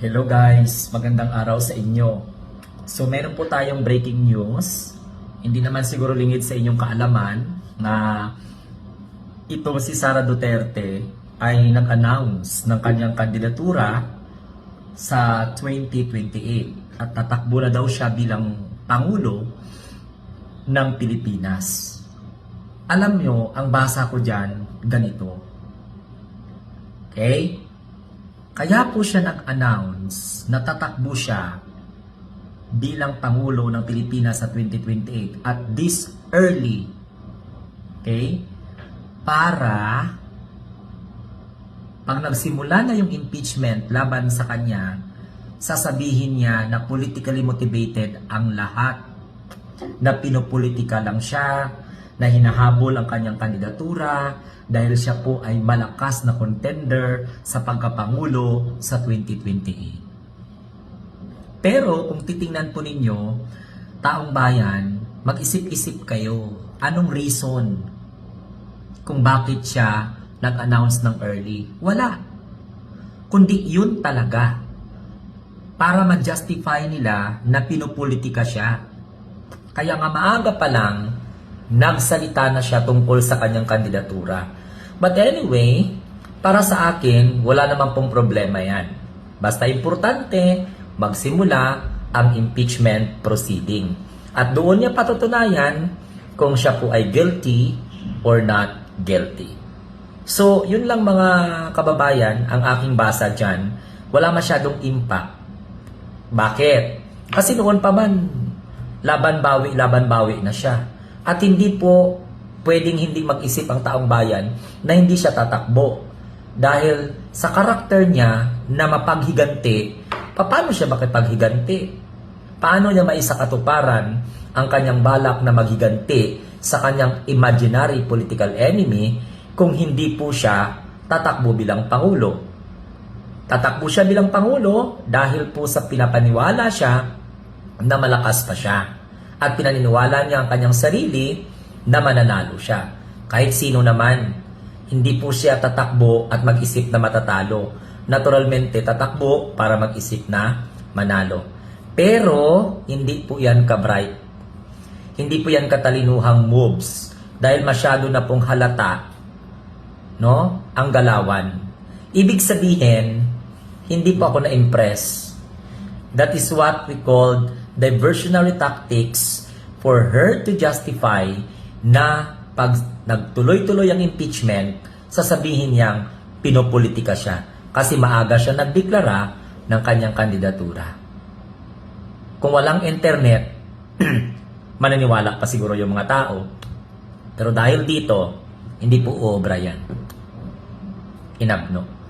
Hello guys, magandang araw sa inyo. So meron po tayong breaking news. Hindi naman siguro lingid sa inyong kaalaman na ito si Sara Duterte ay nag-announce ng kanyang kandidatura sa 2028 at tatakbo na daw siya bilang Pangulo ng Pilipinas. Alam nyo, ang basa ko dyan, ganito. Okay? Kaya po siya nag-announce na tatakbo siya bilang Pangulo ng Pilipinas sa 2028 at this early. Okay? Para pag nagsimula na yung impeachment laban sa kanya, sasabihin niya na politically motivated ang lahat. Na pinopolitika lang siya, na hinahabol ang kanyang kandidatura dahil siya po ay malakas na contender sa pagkapangulo sa 2028. Pero kung titingnan po ninyo, taong bayan, mag-isip-isip kayo, anong reason kung bakit siya nag-announce ng early? Wala. Kundi yun talaga. Para ma-justify nila na pinopolitika siya. Kaya nga maaga pa lang, nagsalita na siya tungkol sa kanyang kandidatura. But anyway, para sa akin, wala naman pong problema yan. Basta importante, magsimula ang impeachment proceeding. At doon niya patutunayan kung siya po ay guilty or not guilty. So, yun lang mga kababayan, ang aking basa dyan. Wala masyadong impact. Bakit? Kasi noon pa man, laban bawi na siya. At hindi po pwedeng hindi mag-isip ang taong bayan na hindi siya tatakbo. Dahil sa karakter niya na mapaghiganti, paano siya makipaghiganti? Paano niya maisakatuparan ang kanyang balak na maghiganti sa kanyang imaginary political enemy kung hindi po siya tatakbo bilang Pangulo? Tatakbo siya bilang Pangulo dahil po sa pinapaniwala siya na malakas pa siya. At pinaniniwala niya ang kanyang sarili na mananalo siya. Kahit sino naman, hindi po siya tatakbo at mag-isip na matatalo. Naturalmente, tatakbo para mag-isip na manalo. Pero, hindi po yan ka-bright. Hindi po yan katalinuhang moves. Dahil masyado na pong halata, no, ang galawan. Ibig sabihin, hindi po ako na-impress. That is what we called diversionary tactics for her to justify na pag nagtuloy-tuloy ang impeachment, sasabihin niyang pinopolitika siya kasi maaga siya nagdeklara ng kanyang kandidatura. Kung walang internet, maniniwala pa siguro yung mga tao. Pero dahil dito, hindi po obra yan. Inabno.